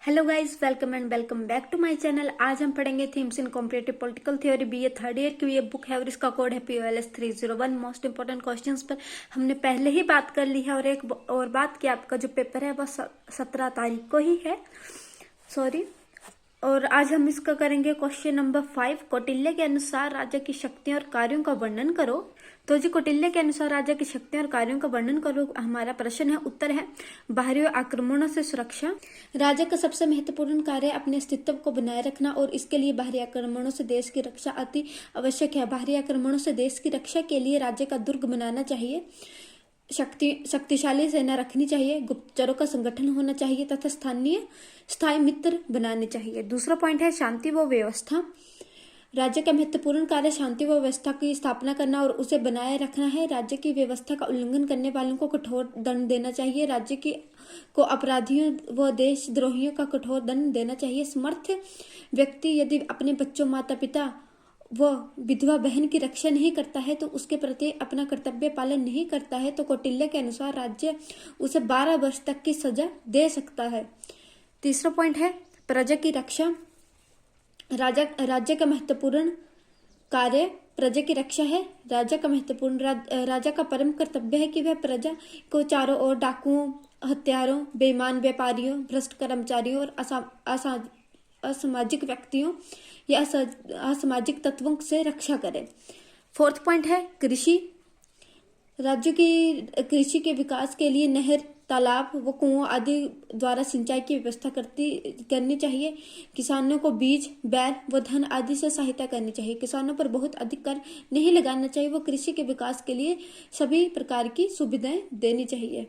Hello guys, welcome and welcome back to my channel. आज हम पढ़ेंगे themes in competitive political theory BA third year की ये book है और इसका कोड है POLS 301। मोस्ट इंपोर्टेंट क्वेश्चंस पर हमने पहले ही बात कर ली है और एक और बात कि आपका जो पेपर है वह 17 तारीख को ही है, सॉरी। और आज हम इसका करेंगे क्वेश्चन नंबर 5। कौटिल्य के अनुसार राज्य की शक्तियों और कार्यों का वर्णन करो। तो जी, कौटिल्य के अनुसार राज्य की शक्तियों और कार्यों का वर्णन करो हमारा प्रश्न है। उत्तर है बाहरी आक्रमणों से सुरक्षा। राज्य का सबसे महत्वपूर्ण कार्य अपने अस्तित्व को बनाए रखना और इसके लिए बाहरी आक्रमणों से देश की रक्षा अति आवश्यक है। बाहरी आक्रमणों से देश की रक्षा के लिए राज्य का दुर्ग बनाना चाहिए, शक्तिशाली सेना रखनी चाहिए, गुप्तचरों का संगठन होना चाहिए तथा स्थायी मित्र बनाने चाहिए। दूसरा पॉइंट है शांति व व्यवस्था। राज्य का महत्वपूर्ण कार्य शांति व व्यवस्था की स्थापना करना और उसे बनाए रखना है। राज्य की व्यवस्था का उल्लंघन करने वालों को कठोर दंड देना चाहिए। राज्य को अपराधियों व देशद्रोहियों का कठोर दंड देना चाहिए। समर्थ व्यक्ति यदि अपने बच्चों, माता पिता व विधवा बहन की रक्षा नहीं करता है तो उसके प्रति अपना कर्तव्य पालन नहीं करता है तो कौटिल्य के अनुसार राज्य उसे 12 वर्ष तक की सजा दे सकता है। तीसरा पॉइंट है प्रजा की रक्षा। राज्य का महत्वपूर्ण कार्य प्रजा की रक्षा है। राजा का परम कर्तव्य है कि वह प्रजा को चारों ओर डाकुओं, हत्यारों, बेईमान व्यापारियों, भ्रष्ट कर्मचारियों और असामाजिक व्यक्तियों या असामाजिक तत्वों से रक्षा करे। फोर्थ पॉइंट है कृषि। राज्य की कृषि के विकास के लिए नहर, तालाब व कुओं आदि द्वारा सिंचाई की व्यवस्था करनी चाहिए। किसानों को बीज, बैल व धन आदि से सहायता करनी चाहिए। किसानों पर बहुत अधिक कर नहीं लगाना चाहिए। वो कृषि के विकास के लिए सभी प्रकार की सुविधाएं देनी चाहिए।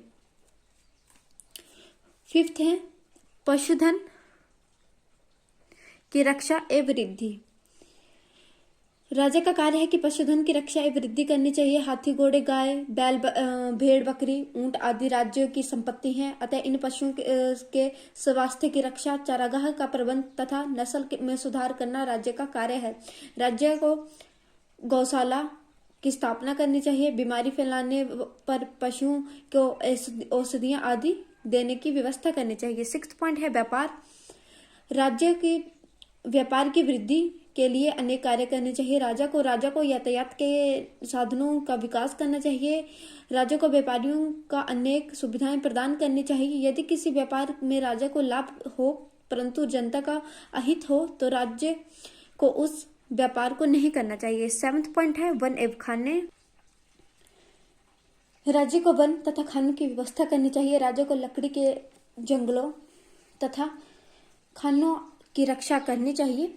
फिफ्थ है पशुधन की रक्षा एवं वृद्धि। राजा का कार्य है कि पशुधन की रक्षा एवं वृद्धि करनी चाहिए। हाथी, घोड़े, गाय, बैल, भेड़, बकरी, ऊंट आदि राज्यों की संपत्ति हैं, अतः इन पशुओं के स्वास्थ्य की रक्षा, चारागाह का प्रबंध तथा नस्ल में सुधार करना राज्य का कार्य है। राज्य को गौशाला की स्थापना करनी चाहिए। बीमारी फैलाने पर पशुओं को औषधियां आदि देने की व्यवस्था करनी चाहिए। सिक्स्थ पॉइंट है व्यापार। राज्य की व्यापार की वृद्धि के लिए अनेक कार्य करने चाहिए। राजा को यातायात के साधनों का विकास करना चाहिए। राजा को व्यापारियों का अनेक सुविधाएं प्रदान करनी चाहिए। यदि किसी व्यापार में राजा को लाभ हो परंतु जनता का अहित हो तो राज्य को उस व्यापार को नहीं करना चाहिए। सेवंथ पॉइंट है वन एवं खाने। राज्य को वन तथा खानों की व्यवस्था करनी चाहिए। राज्य को लकड़ी के जंगलों तथा खानों की रक्षा करनी चाहिए।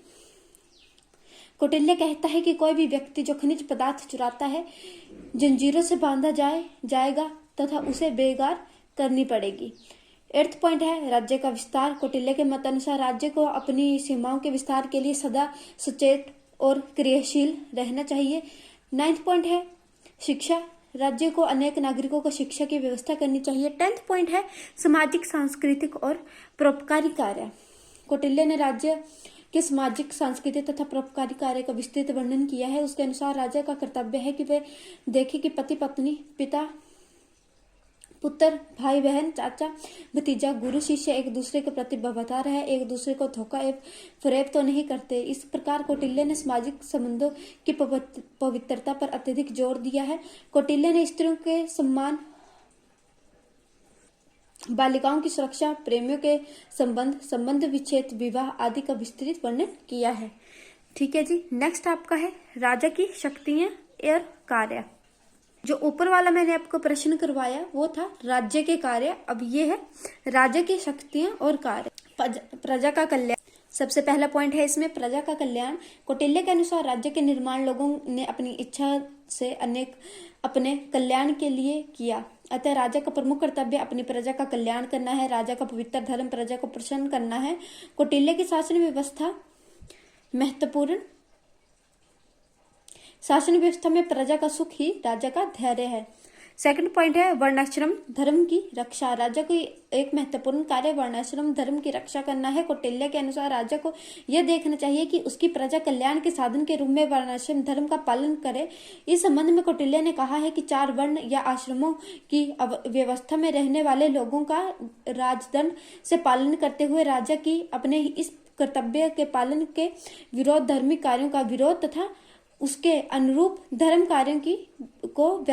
कौटिल्य कहता है कि कोई भी व्यक्ति जो खनिज पदार्थ चुराता है जंजीरों से बांधा जाएगा तथा उसे बेगार करनी पड़ेगी। 8th पॉइंट है राज्य का विस्तार। कौटिल्य के मत अनुसार राज्य को अपनी सीमाओं के विस्तार के लिए सदा सचेत और क्रियाशील रहना चाहिए। 9th पॉइंट है शिक्षा। राज्य को अनेक नागरिकों को शिक्षा की व्यवस्था करनी चाहिए। 10th पॉइंट है सामाजिक, सांस्कृतिक और परोपकारी कार्य। कौटिल्य ने राज्य के सामाजिक, सांस्कृतिक तथा परोपकारी कार्य का विस्तृत वर्णन किया है। उसके अनुसार राज्य का कर्तव्य है कि वे देखे कि पति पत्नी, पिता पुत्र, भाई बहन, चाचा भतीजा, गुरु शिष्य एक दूसरे के प्रति वफादार है, एक दूसरे को धोखा एवं फरेब तो नहीं करते। इस प्रकार कौटिल्य ने सामाजिक संबंधों की पवित्रता पर अत्यधिक जोर दिया है। कौटिल्य ने स्त्रियों के सम्मान, बालिकाओं की सुरक्षा, प्रेमियों के संबंध विच्छेद, विवाह आदि का विस्तृत वर्णन किया है। ठीक है जी। नेक्स्ट आपका है राजा की शक्तियां और कार्य। जो ऊपर वाला मैंने आपको प्रश्न करवाया वो था राज्य के कार्य। अब ये है राज्य की शक्तियां और कार्य। प्रजा का कल्याण सबसे पहला पॉइंट है इसमें, प्रजा का कल्याण। कौटिल्य के अनुसार राज्य के निर्माण लोगों ने अपनी इच्छा से अनेक अपने कल्याण के लिए किया, अतः राजा का प्रमुख कर्तव्य अपनी प्रजा का कल्याण करना है। राजा का पवित्र धर्म प्रजा को प्रसन्न करना है। कौटिल्य की शासन व्यवस्था महत्वपूर्ण। शासन व्यवस्था में प्रजा का सुख ही राजा का धैर्य है। सेकंड पॉइंट है वर्णाश्रम धर्म की रक्षा। राजा को एक महत्वपूर्ण कार्य वर्णाश्रम धर्म की रक्षा करना है। कौटिल्य के अनुसार राजा को यह देखना चाहिए कि उसकी प्रजा कल्याण के साधन के रूप में वर्णाश्रम धर्म का पालन करे। इस संबंध में कौटिल्य ने कहा है कि 4 वर्ण या आश्रमों की व्यवस्था में रहने वाले लोगों का राजदंड से पालन करते हुए राजा की अपने इस कर्तव्य के पालन के विरोध धार्मिक कार्यों का विरोध तथा उसके अनुरूप धर्म कार्यों को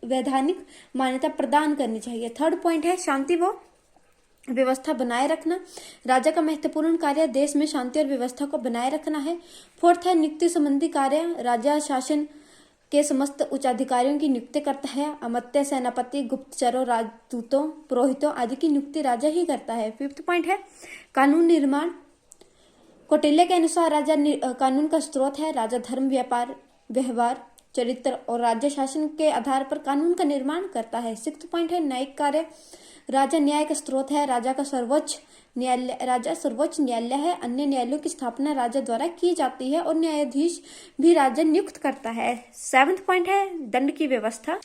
वैधानिक मान्यता प्रदान करनी चाहिए। थर्ड पॉइंट है शांति व व्यवस्था बनाए रखना। राजा का महत्वपूर्ण कार्य देश में शांति और व्यवस्था को बनाए रखना है। फोर्थ है नियुक्ति संबंधी कार्य। राजा शासन के समस्त उच्चाधिकारियों की नियुक्ति करता है। अमात्य, सेनापति, गुप्तचरों, राजदूतों, पुरोहितों आदि की नियुक्ति राजा ही करता है। फिफ्थ पॉइंट है कानून निर्माण। कौटिल्य के अनुसार राजा कानून का स्रोत है। राजा धर्म, व्यापार, व्यवहार, चरित्र और राज्य शासन के आधार पर कानून का निर्माण करता है। सिक्स्थ पॉइंट है न्यायिक कार्य। राजा न्याय का स्रोत है। राजा सर्वोच्च न्यायालय है। अन्य न्यायालयों की स्थापना राजा द्वारा की जाती है और न्यायाधीश भी राजा नियुक्त करता है। सेवंथ पॉइंट है दंड की व्यवस्था।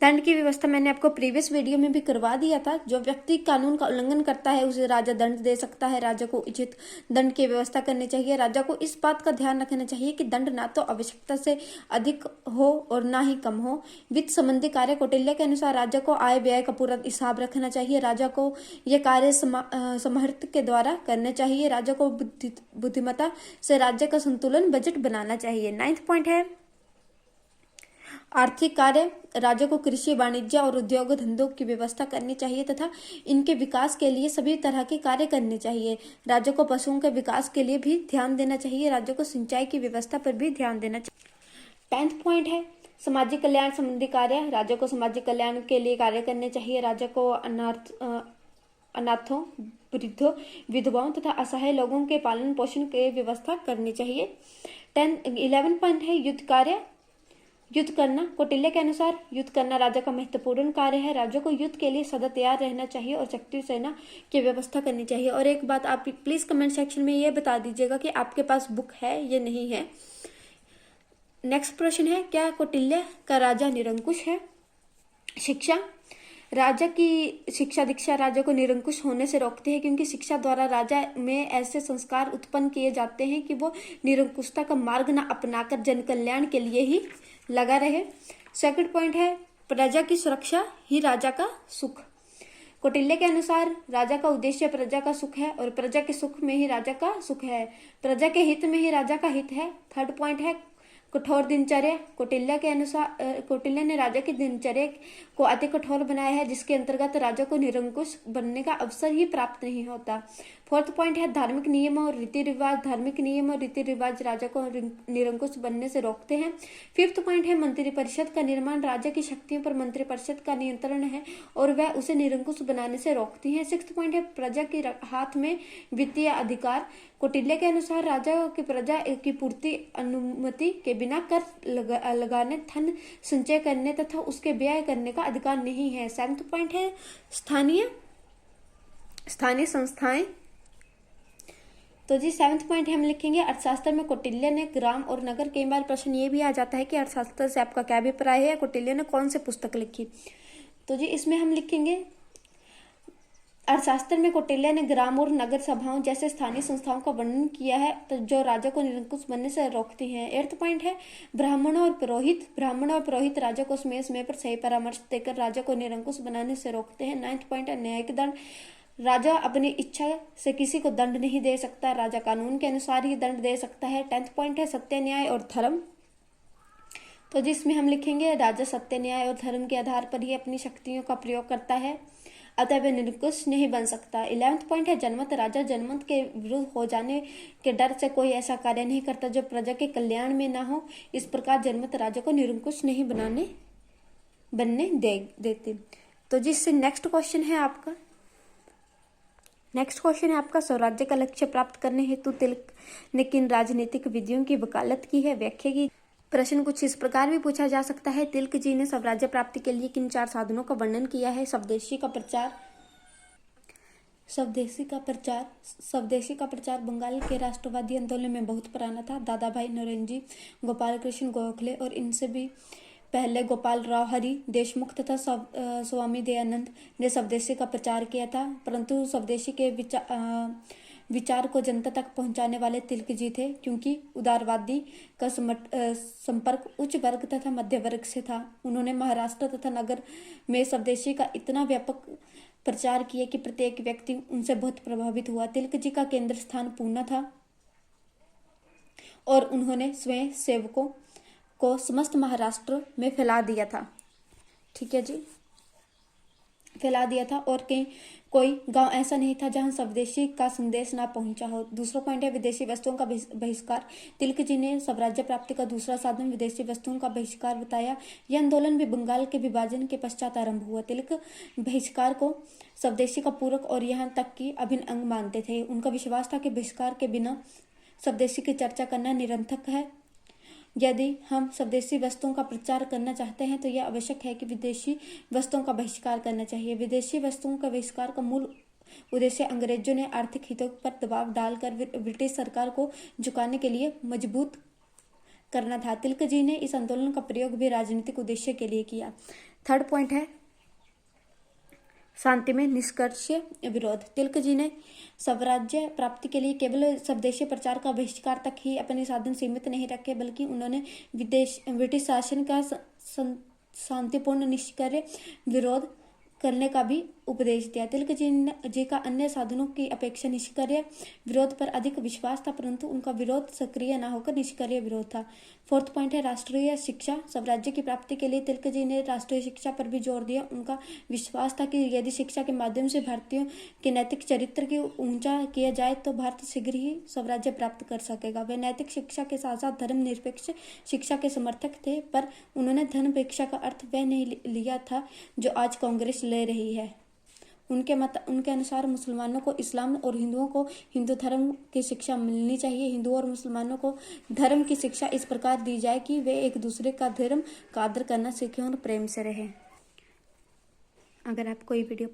दंड की व्यवस्था मैंने आपको प्रीवियस वीडियो में भी करवा दिया था। जो व्यक्ति कानून का उल्लंघन करता है उसे राजा दंड दे सकता है। राजा को उचित दंड की व्यवस्था करनी चाहिए। राजा को इस बात का ध्यान रखना चाहिए कि दंड ना तो आवश्यकता से अधिक हो और ना ही कम हो। वित्त संबंधी कार्य। कौटिल्य के अनुसार राजा को आय व्यय का पूरा हिसाब रखना चाहिए। राजा को यह कार्य समर्थ के द्वारा करने चाहिए। राजा को बुद्धिमत्ता से राज्य का संतुलन बजट बनाना चाहिए। 9th पॉइंट है आर्थिक कार्य। राजा को कृषि, वाणिज्य और उद्योग धंधों की व्यवस्था करनी चाहिए तथा इनके विकास के लिए सभी तरह के कार्य करने चाहिए। राजा को पशुओं के विकास के लिए भी ध्यान देना चाहिए। राजा को सिंचाई की व्यवस्था पर भी ध्यान देना चाहिए। 10th पॉइंट है सामाजिक कल्याण संबंधी कार्य। राजा को सामाजिक कल्याण के लिए कार्य करने चाहिए। राजा को अनाथों, वृद्धों, विधवाओं तथा असहाय लोगों के पालन पोषण की व्यवस्था करनी चाहिए। 11 पॉइंट है युद्ध कार्य। युद्ध करना। कौटिल्य के अनुसार युद्ध करना राजा का महत्वपूर्ण कार्य है। राजा को युद्ध के लिए सदा तैयार रहना चाहिए और शक्ति सेना की व्यवस्था करनी चाहिए। और एक बात आप प्लीज कमेंट सेक्शन में ये बता दीजिएगा कि आपके पास बुक है या नहीं है। नेक्स्ट प्रश्न है क्या कौटिल्य का राजा निरंकुश है? शिक्षा। राजा की शिक्षा दीक्षा राजा को निरंकुश होने से रोकती है क्योंकि शिक्षा द्वारा राजा में ऐसे संस्कार उत्पन्न किए जाते हैं कि वो निरंकुशता का मार्ग न अपनाकर जन कल्याण के लिए ही लगा रहे। सेकंड पॉइंट है प्रजा की सुरक्षा ही राजा का सुख। कौटिल्य के अनुसार राजा का उद्देश्य प्रजा का सुख है और प्रजा के सुख में ही राजा का सुख है। प्रजा के हित में ही राजा का हित है। थर्ड पॉइंट है कठोर दिनचर्या। कौटिल्य ने राजा की दिनचर्या को अति कठोर बनाया है जिसके अंतर्गत राजा को निरंकुश बनने का अवसर ही प्राप्त नहीं होता। फोर्थ पॉइंट है धार्मिक नियम और रीति रिवाज। धार्मिक नियम और रीति रिवाज राजा को निरंकुश बनने से रोकते हैं। फिफ्थ पॉइंट है मंत्रिपरिषद का निर्माण। राजा की शक्तियों पर मंत्रिपरिषद का नियंत्रण है और वह उसे निरंकुश बनाने से रोकती है। सिक्स्थ पॉइंट है प्रजा के हाथ में वित्तीय अधिकार। कौटिल्य के अनुसार राजा की प्रजा की पूर्ति अनुमति के बिना कर लगाने, धन संचय करने तथा उसके व्यय करने का अधिकार नहीं है। सेवेंथ पॉइंट है स्थानीय संस्थाएं। तो जी 7th पॉइंट हम लिखेंगे अर्थशास्त्र में कौटिल्य ने ग्राम और नगर। कई बार प्रश्न ये भी आ जाता है कि अर्थशास्त्र से आपका क्या अभिप्राय है, कौटिल्य ने कौन सी पुस्तक लिखी। तो जी इसमें हम लिखेंगे अर्थशास्त्र में कौटिल्य ने ग्राम और नगर सभाओं जैसे स्थानीय संस्थाओं का वर्णन किया है तो जो राजा को निरंकुश बनने से रोकती हैं। 8th पॉइंट है ब्राह्मण और पुरोहित राजा को समय समय पर सही परामर्श देकर राजा को निरंकुश बनाने से रोकते हैं। 9th पॉइंट है न्यायिक दंड। राजा अपनी इच्छा से किसी को दंड नहीं दे सकता, राजा कानून के अनुसार ही दंड दे सकता है। 10th पॉइंट है सत्य, न्याय और धर्म। तो जिसमें हम लिखेंगे राजा सत्य, न्याय और धर्म के आधार पर ही अपनी शक्तियों का प्रयोग करता है, अतः वह निरंकुश नहीं बन सकता। 11th पॉइंट है जनमत। राजा जनमत के विरुद्ध हो जाने के डर से कोई ऐसा कार्य नहीं करता जो प्रजा के कल्याण में ना हो। इस प्रकार जनमत राजा को निरंकुश नहीं बनने देते। तो जिससे नेक्स्ट क्वेश्चन है आपका स्वराज्य का लक्ष्य प्राप्त करने हेतु तिलक ने किन राजनीतिक विधियों की वकालत की है, व्याख्या की। प्रश्न कुछ इस प्रकार भी पूछा जा सकता है, तिलक जी ने स्वराज्य प्राप्ति के लिए किन 4 साधनों का वर्णन किया है। स्वदेशी का प्रचार बंगाल के राष्ट्रवादी आंदोलन में बहुत पुराना था। दादा भाई नौरोजी, गोपाल कृष्ण गोखले और इनसे भी पहले गोपाल राव हरि देशमुख तथा स्वामी दयानंद ने स्वदेशी का प्रचार किया था, परंतु स्वदेशी के विचार को जनता तक पहुंचाने वाले तिलक जी थे, क्योंकि उदारवादी का संपर्क उच्च वर्ग तथा मध्य वर्ग से था। उन्होंने महाराष्ट्र तथा नगर में स्वदेशी का इतना व्यापक प्रचार किया कि प्रत्येक व्यक्ति उनसे बहुत प्रभावित हुआ। तिलक जी का केंद्र स्थान पूना था और उन्होंने स्वयं सेवकों को समस्त महाराष्ट्र में फैला दिया था। ठीक है जी, फैला दिया था, और कोई गांव ऐसा नहीं था जहां स्वदेशी का संदेश ना पहुंचा हो। दूसरा पॉइंट है विदेशी वस्तुओं का बहिष्कार। तिलक जी ने स्वराज्य प्राप्ति का दूसरा साधन विदेशी वस्तुओं का बहिष्कार बताया। यह आंदोलन भी बंगाल के विभाजन के पश्चात आरंभ हुआ। तिलक बहिष्कार को स्वदेशी का पूरक और यहाँ तक कि अभिन्न अंग मानते थे। उनका विश्वास था कि बहिष्कार के बिना स्वदेशी की चर्चा करना निरर्थक है। यदि हम स्वदेशी वस्तुओं का प्रचार करना चाहते हैं तो यह आवश्यक है कि विदेशी वस्तुओं का बहिष्कार करना चाहिए। विदेशी वस्तुओं का बहिष्कार का मूल उद्देश्य अंग्रेजों ने आर्थिक हितों पर दबाव डालकर ब्रिटिश सरकार को झुकाने के लिए मजबूत करना था। तिलक जी ने इस आंदोलन का प्रयोग भी राजनीतिक उद्देश्य के लिए किया। थर्ड पॉइंट है शांति में निष्कर्ष विरोध। तिलक जी ने स्वराज्य प्राप्ति के लिए केवल स्वदेशी प्रचार का बहिष्कार तक ही अपने साधन सीमित नहीं रखे, बल्कि उन्होंने ब्रिटिश शासन का शांतिपूर्ण निष्क्रिय विरोध करने का भी उपदेश दिया। तिलक जी का अन्य साधनों की अपेक्षा निष्क्रिय विरोध पर अधिक विश्वास था, परंतु उनका विरोध सक्रिय न होकर निष्क्रिय विरोध था। फोर्थ पॉइंट है राष्ट्रीय शिक्षा। स्वराज्य की प्राप्ति के लिए तिलक जी ने राष्ट्रीय शिक्षा पर भी जोर दिया। उनका विश्वास था कि यदि शिक्षा के माध्यम से भारतीयों के नैतिक चरित्र को ऊंचा किया जाए तो भारत शीघ्र ही स्वराज्य प्राप्त कर सकेगा। वे नैतिक शिक्षा के साथ साथ धर्मनिरपेक्ष शिक्षा के समर्थक थे, पर उन्होंने धर्मनिरपेक्ष का अर्थ वह नहीं लिया था जो आज कांग्रेस ले रही है। उनके अनुसार मुसलमानों को इस्लाम और हिंदुओं को हिंदू धर्म की शिक्षा मिलनी चाहिए। हिंदुओं और मुसलमानों को धर्म की शिक्षा इस प्रकार दी जाए कि वे एक दूसरे का धर्म का आदर करना सीखें और प्रेम से रहें। अगर आपको ये वीडियो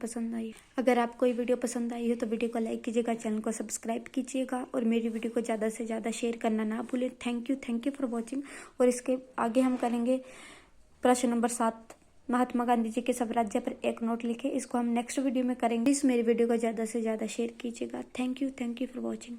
पसंद आई हो तो वीडियो को लाइक कीजिएगा, चैनल को सब्सक्राइब कीजिएगा और मेरी वीडियो को ज़्यादा से ज़्यादा शेयर करना ना भूलें। Thank you for watching. और इसके आगे हम करेंगे प्रश्न नंबर 7, महात्मा गांधी जी के स्वराज्य पर एक नोट लिखे। इसको हम नेक्स्ट वीडियो में करेंगे। इस मेरी वीडियो को ज़्यादा से ज़्यादा शेयर कीजिएगा। Thank you for watching.